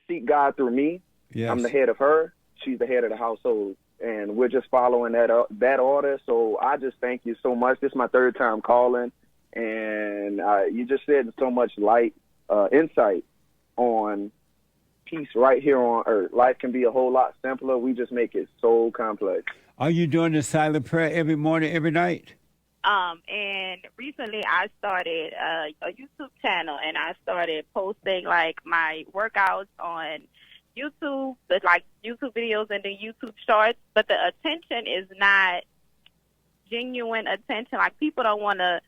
seek God through me. Yes. I'm the head of her. She's the head of the household. And we're just following that order. So I just thank you so much. This is my third time calling. And you just said so much light, insight on peace right here on earth. Life can be a whole lot simpler. We just make it so complex. Are you doing the silent prayer every morning, every night? And recently I started a YouTube channel, and I started posting like my workouts on YouTube, like YouTube videos and the YouTube shorts. But the attention is not genuine attention. Like, people don't want to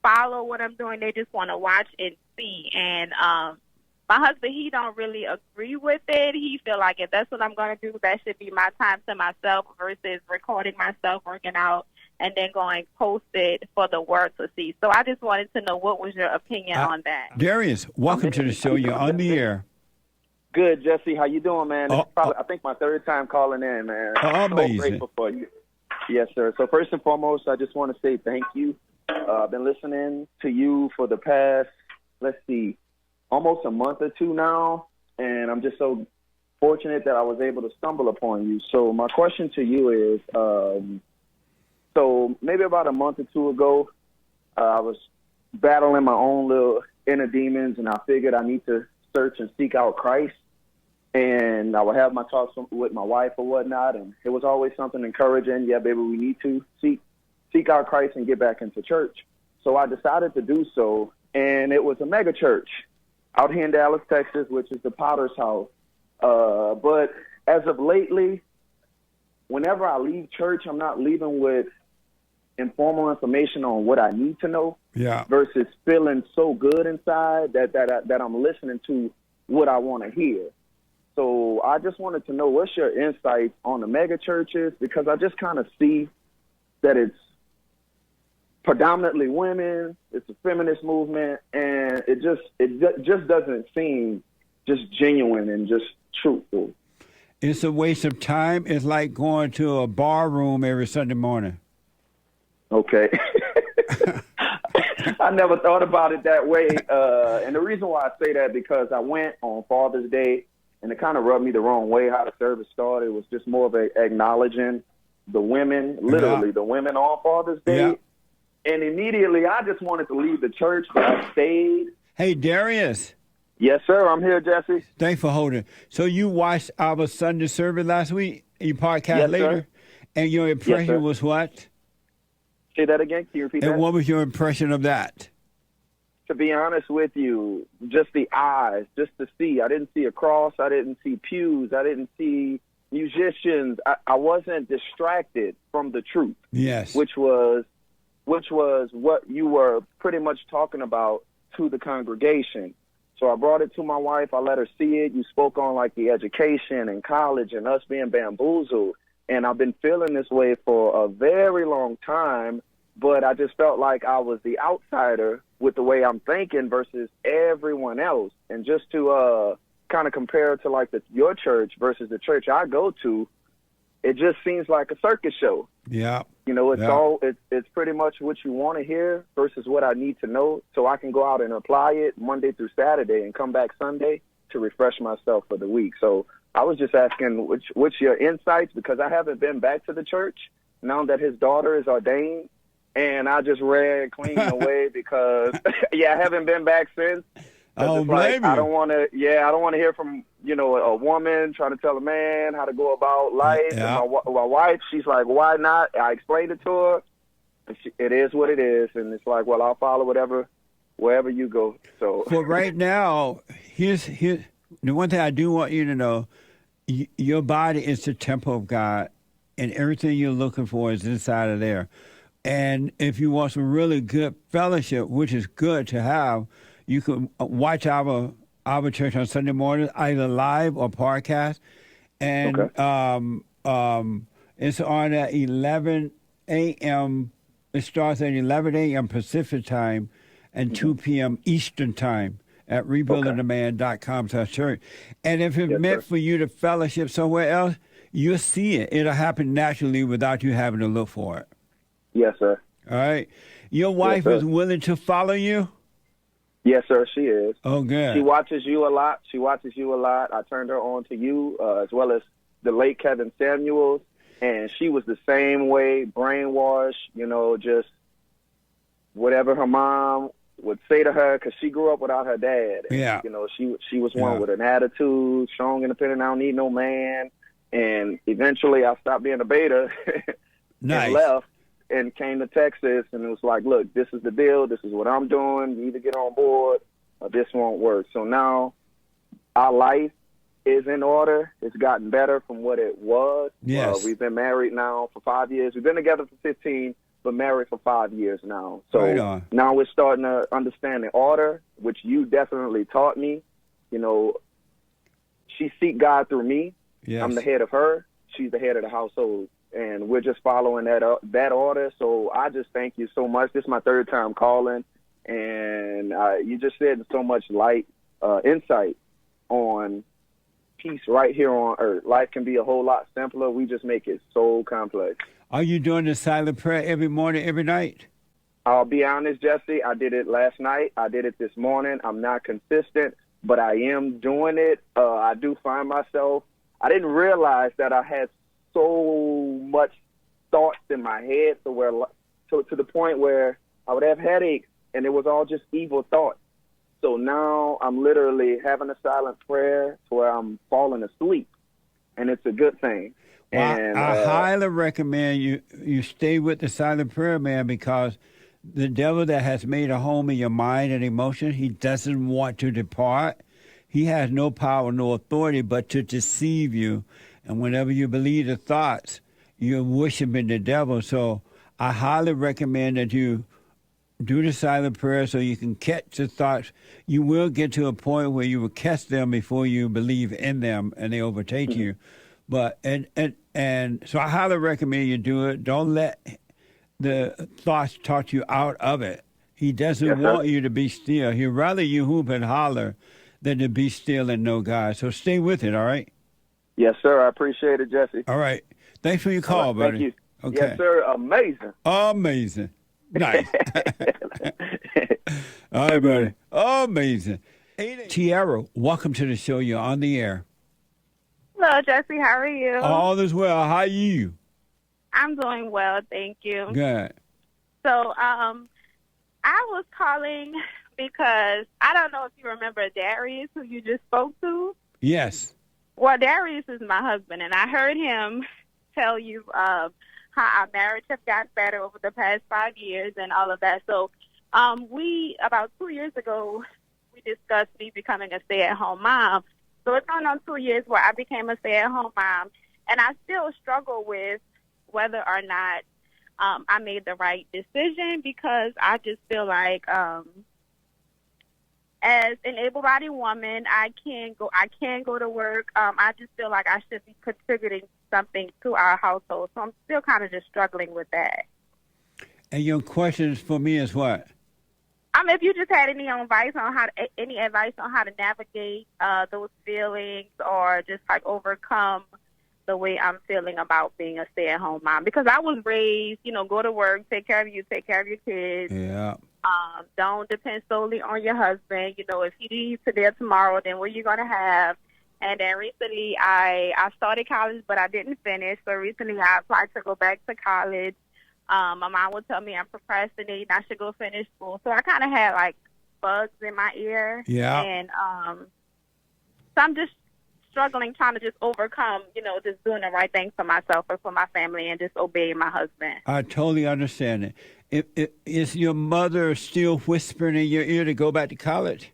follow what I'm doing; they just want to watch and see. And my husband, he don't really agree with it. He feel like if that's what I'm going to do, that should be my time to myself versus recording myself working out and then going post it for the world to see. So I just wanted to know, what was your opinion on that? Darius, welcome to the show. You're on the air. Good, Jesse. How you doing, man? This is probably, I think, my third time calling in, man. Amazing. So grateful for you. Yes, sir. So first and foremost, I just want to say thank you. I've been listening to you for the past, almost a month or two now, and I'm just so fortunate that I was able to stumble upon you. So my question to you is, so maybe about a month or two ago, I was battling my own little inner demons, and I figured I need to search and seek out Christ. And I would have my talks with my wife or whatnot, and it was always something encouraging. Yeah, baby, we need to seek out Christ and get back into church. So I decided to do so, and it was a mega church out here in Dallas, Texas, which is the Potter's House. But as of lately, whenever I leave church, I'm not leaving with informal information on what I need to know. Yeah. Versus feeling so good inside that I'm listening to what I want to hear. So I just wanted to know, what's your insights on the mega churches? Because I just kind of see that it's predominantly women. It's a feminist movement, and it just doesn't seem just genuine and just truthful. It's a waste of time. It's like going to a bar room every Sunday morning. Okay. I never thought about it that way. And the reason why I say that, because I went on Father's Day, and it kind of rubbed me the wrong way how the service started. It was just more of acknowledging the women, literally the women on Father's Day. Yeah. And immediately I just wanted to leave the church, but I stayed. Hey, Darius. Yes, sir. I'm here, Jesse. Thanks for holding. So you watched our Sunday service last week? You podcast later? Sir. And your impression was what? Say that again. Can you repeat that? And what was your impression of that? To be honest with you, just the eyes, just to see. I didn't see a cross. I didn't see pews. I didn't see musicians. I wasn't distracted from the truth. Yes. Which was what you were pretty much talking about to the congregation. So I brought it to my wife. I let her see it. You spoke on like the education and college and us being bamboozled. And I've been feeling this way for a very long time, but I just felt like I was the outsider with the way I'm thinking versus everyone else. And just to kind of compare to like your church versus the church I go to, it just seems like a circus show. Yeah. You know, it's pretty much what you want to hear versus what I need to know, so I can go out and apply it Monday through Saturday and come back Sunday to refresh myself for the week. So I was just asking, what's your insights? Because I haven't been back to the church now that his daughter is ordained, and I just ran clean away because, I haven't been back since. Oh, like, I don't want to hear from, a woman trying to tell a man how to go about life. Yeah. And my wife, she's like, why not? I explained it to her. And it is what it is. And it's like, well, I'll follow wherever you go. So well, right now, here's the one thing I do want you to know. Your body is the temple of God, and everything you're looking for is inside of there. And if you want some really good fellowship, which is good to have, you can watch our church on Sunday mornings, either live or podcast. And it's on at 11 a.m. It starts at 11 a.m. Pacific time and 2 p.m. Eastern time at rebuildingtheman.com/church. And if it's meant for you to fellowship somewhere else, you'll see it. It'll happen naturally without you having to look for it. Yes, sir. All right. Your wife is willing to follow you? Yes, sir, she is. Oh, good. She watches you a lot. I turned her on to you, as well as the late Kevin Samuels, and she was the same way, brainwashed, just whatever her mom would say to her, because she grew up without her dad. And, Yeah. She was one with an attitude, strong, independent, I don't need no man. And eventually I stopped being a beta Nice. and left and came to Texas, and it was like, look, this is the deal. This is what I'm doing. You either get on board or this won't work. So now our life is in order. It's gotten better from what it was. Yes. We've been married now for 5 years. We've been together for 15, but married for 5 years now. So Right on. now we're starting to understand the order, which you definitely taught me. She seek God through me. Yes. I'm the head of her. She's the head of the household. And we're just following that order. So I just thank you so much. This is my third time calling. And you just said so much light, insight on peace right here on earth. Life can be a whole lot simpler. We just make it so complex. Are you doing the silent prayer every morning, every night? I'll be honest, Jesse. I did it last night. I did it this morning. I'm not consistent, but I am doing it. I do find myself, I didn't realize that I had so much thoughts in my head to the point where I would have headaches, and it was all just evil thoughts. So now I'm literally having a silent prayer to where I'm falling asleep, and it's a good thing. Well, And I highly recommend you stay with the silent prayer, man, because the devil that has made a home in your mind and emotion, he doesn't want to depart. He has no power, no authority but to deceive you. And whenever you believe the thoughts, you're worshiping the devil. So I highly recommend that you do the silent prayer so you can catch the thoughts. You will get to a point where you will catch them before you believe in them and they overtake you. But and so I highly recommend you do it. Don't let the thoughts talk you out of it. He doesn't want you to be still. He'd rather you hoop and holler than to be still and know God. So stay with it, all right? Yes, sir. I appreciate it, Jesse. All right. Thanks for your call, buddy. Thank you. Okay. Yes, sir. Amazing. Amazing. Nice. All right, buddy. Amazing. Tiara, welcome to the show. You're on the air. Hello, Jesse. How are you? All is well. How are you? I'm doing well, thank you. Good. So, I was calling because I don't know if you remember Darius, who you just spoke to. Yes. Well, Darius is my husband, and I heard him tell you how our marriage has gotten better over the past 5 years and all of that. So, about 2 years ago, we discussed me becoming a stay-at-home mom. So it's going on 2 years where I became a stay-at-home mom, and I still struggle with whether or not I made the right decision, because I just feel like as an able-bodied woman, I can go to work. I just feel like I should be contributing something to our household. So I'm still kind of just struggling with that. And your questions for me is what? If you just had any advice on how to navigate those feelings, or just like overcome the way I'm feeling about being a stay-at-home mom, because I was raised, go to work, take care of you, take care of your kids. Yeah. Don't depend solely on your husband. If he leaves today or tomorrow, then what are you going to have? And then recently I started college, but I didn't finish. So recently I applied to go back to college. My mom would tell me I'm procrastinating. I should go finish school. So I kind of had like bugs in my ear. Yeah. And so I'm just struggling, trying to just overcome, just doing the right thing for myself or for my family, and just obeying my husband. I totally understand it. Is your mother still whispering in your ear to go back to college?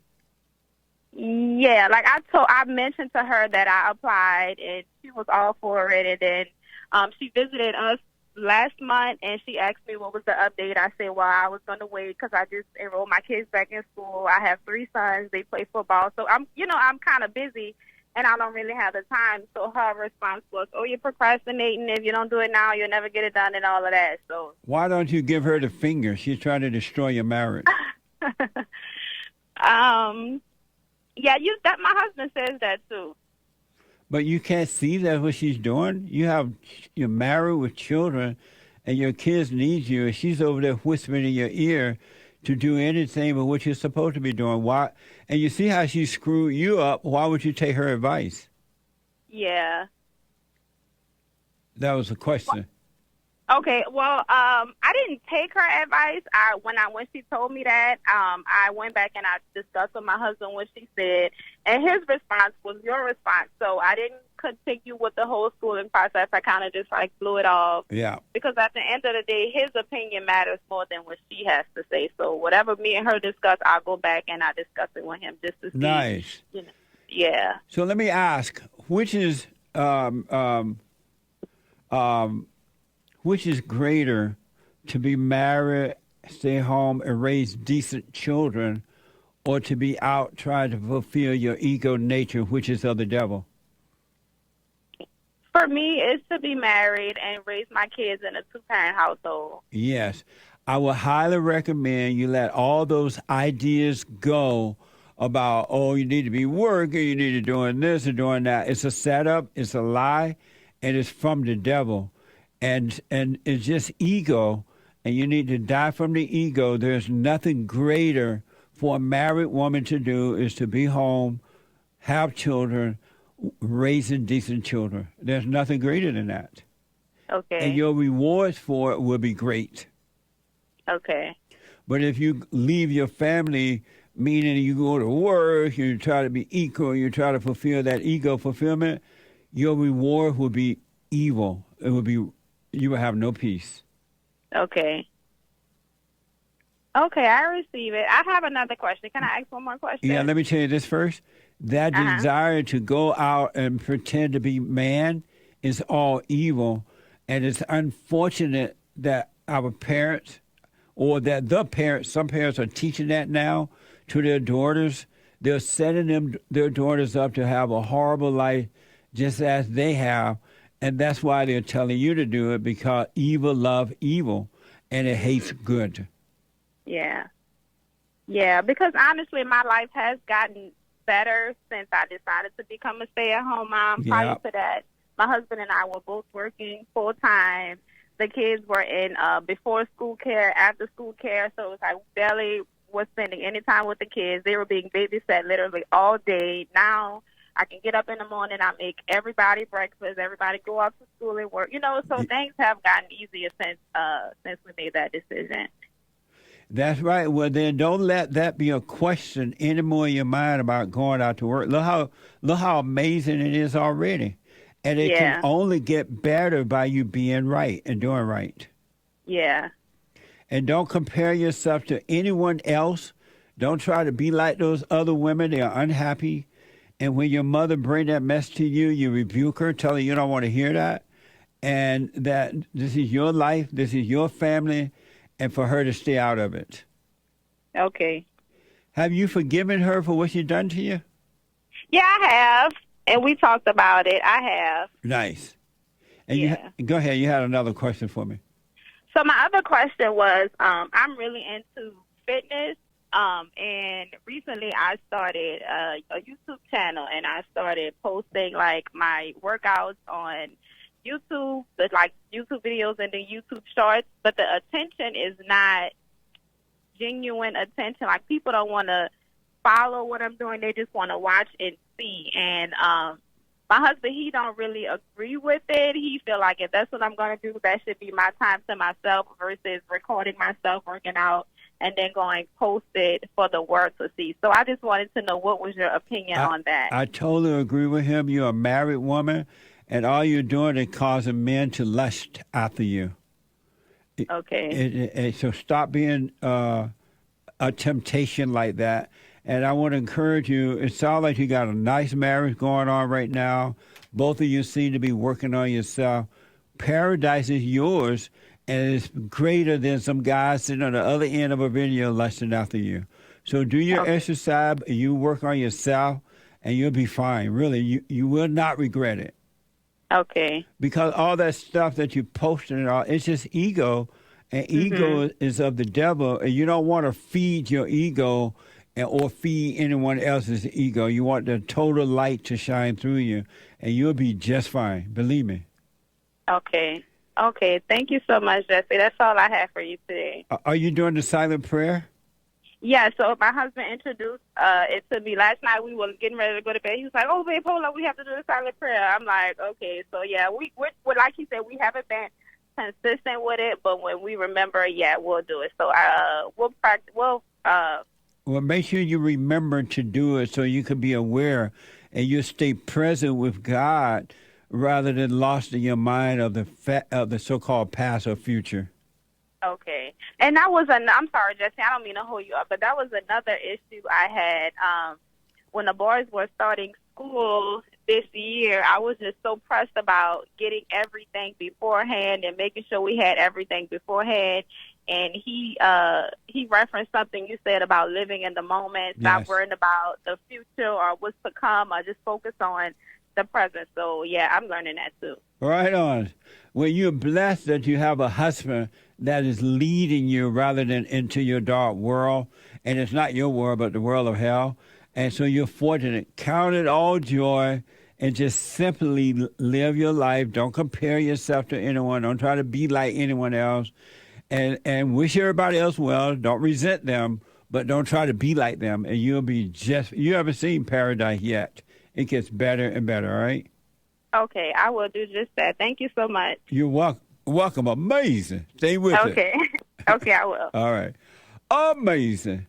Yeah, like I mentioned to her that I applied, and she was all for it. And then she visited us last month, and she asked me what was the update. I said, well, I was going to wait because I just enrolled my kids back in school. I have 3 sons. They play football. So I'm kind of busy, and I don't really have the time. So her response was, oh, you're procrastinating. If you don't do it now, you'll never get it done, and all of that. So why don't you give her the finger? She's trying to destroy your marriage. Yeah, my husband says that too. But you can't see that what she's doing. You're married with children, and your kids need you, and she's over there whispering in your ear to do anything but what you're supposed to be doing. Why? And you see how she screwed you up. Why would you take her advice? Yeah. That was the question. Okay, well, I didn't take her advice. When she told me that, I went back and I discussed with my husband what she said, and his response was your response. So I didn't continue with the whole schooling process. I kind of just blew it off. Yeah. Because at the end of the day, his opinion matters more than what she has to say. So whatever me and her discuss, I'll go back and I discuss it with him just to see. Nice. Yeah. So let me ask, which is greater, to be married, stay home, and raise decent children, or to be out trying to fulfill your ego nature, which is of the devil? For me, it's to be married and raise my kids in a two-parent household. Yes. I would highly recommend you let all those ideas go about, oh, you need to be working, you need to be doing this or doing that. It's a setup, it's a lie, and it's from the devil. And it's just ego, and you need to die from the ego. There's nothing greater for a married woman to do is to be home, have children, raising decent children. There's nothing greater than that. Okay. And your rewards for it will be great. Okay. But if you leave your family, meaning you go to work, you try to be equal, you try to fulfill that ego fulfillment, your reward will be evil. It will be, you will have no peace. Okay. Okay, I receive it. I have another question. Can I ask one more question? Yeah, let me tell you this first. That desire to go out and pretend to be man is all evil. And it's unfortunate that our parents, or that the parents, some parents are teaching that now to their daughters. They're setting their daughters up to have a horrible life just as they have. And that's why they're telling you to do it, because evil love evil and it hates good. Yeah. Yeah, because honestly, my life has gotten better since I decided to become a stay-at-home mom. Yeah. Prior to that, my husband and I were both working full-time. The kids were in before-school care, after-school care, so it was like we barely was spending any time with the kids. They were being babysat literally all day. Now I can get up in the morning, I make everybody breakfast, everybody go off to school and work. So things have gotten easier since we made that decision. That's right. Well, then don't let that be a question anymore in your mind about going out to work. Look how amazing it is already. And it can only get better by you being right and doing right. Yeah. And don't compare yourself to anyone else. Don't try to be like those other women. They are unhappy. And when your mother brings that mess to you, you rebuke her, tell her you don't want to hear that, and that this is your life, this is your family, and for her to stay out of it. Okay. Have you forgiven her for what she's done to you? Yeah, I have. And we talked about it. I have. Nice. And go ahead. You had another question for me. So my other question was, I'm really into fitness. And recently I started a YouTube channel, and I started posting my workouts on YouTube, with YouTube videos and then YouTube shorts, but the attention is not genuine attention. People don't want to follow what I'm doing. They just want to watch and see. And my husband, he don't really agree with it. He feel like if that's what I'm going to do, that should be my time to myself versus recording myself working out and then going post it for the world to see. So I just wanted to know, what was your opinion on that? I totally agree with him. You're a married woman, and all you're doing is causing men to lust after you. Okay. So stop being a temptation like that. And I want to encourage you, it sounds like you got a nice marriage going on right now. Both of you seem to be working on yourself. Paradise is yours, and it's greater than some guys sitting on the other end of a video lusting after you. So do your exercise, you work on yourself, and you'll be fine. Really, you will not regret it. Okay. Because all that stuff that you posted and all, it's just ego, and ego is of the devil, and you don't want to feed your ego or feed anyone else's ego. You want the total light to shine through you, and you'll be just fine. Believe me. Okay. Okay. Thank you so much, Jesse. That's all I have for you today. Are you doing the silent prayer? Yeah, so my husband introduced it to me last night. We were getting ready to go to bed. He was like, "Oh, babe, hold on, we have to do the silent prayer." I'm like, "Okay." So yeah, we like he said, we haven't been consistent with it, but when we remember, yeah, we'll do it. So we'll practice. Well, make sure you remember to do it so you can be aware and you stay present with God rather than lost in your mind of the so-called past or future. Okay. And that was I'm sorry, Jesse, I don't mean to hold you up, but that was another issue I had when the boys were starting school this year. I was just so pressed about getting everything beforehand and making sure we had everything beforehand. And he referenced something you said about living in the moment, stop Yes. worrying about the future or what's to come, or just focus on the present. So yeah, I'm learning that too. Right on. Well, you're blessed that you have a husband that is leading you rather than into your dark world. And it's not your world, but the world of hell. And so you're fortunate. Count it all joy and just simply live your life. Don't compare yourself to anyone. Don't try to be like anyone else. And wish everybody else well. Don't resent them, but don't try to be like them. And you'll be just, you haven't seen paradise yet. It gets better and better, all right? Okay, I will do just that. Thank you so much. You're welcome. Amazing. Stay with it. Okay. Okay, I will. All right. Amazing.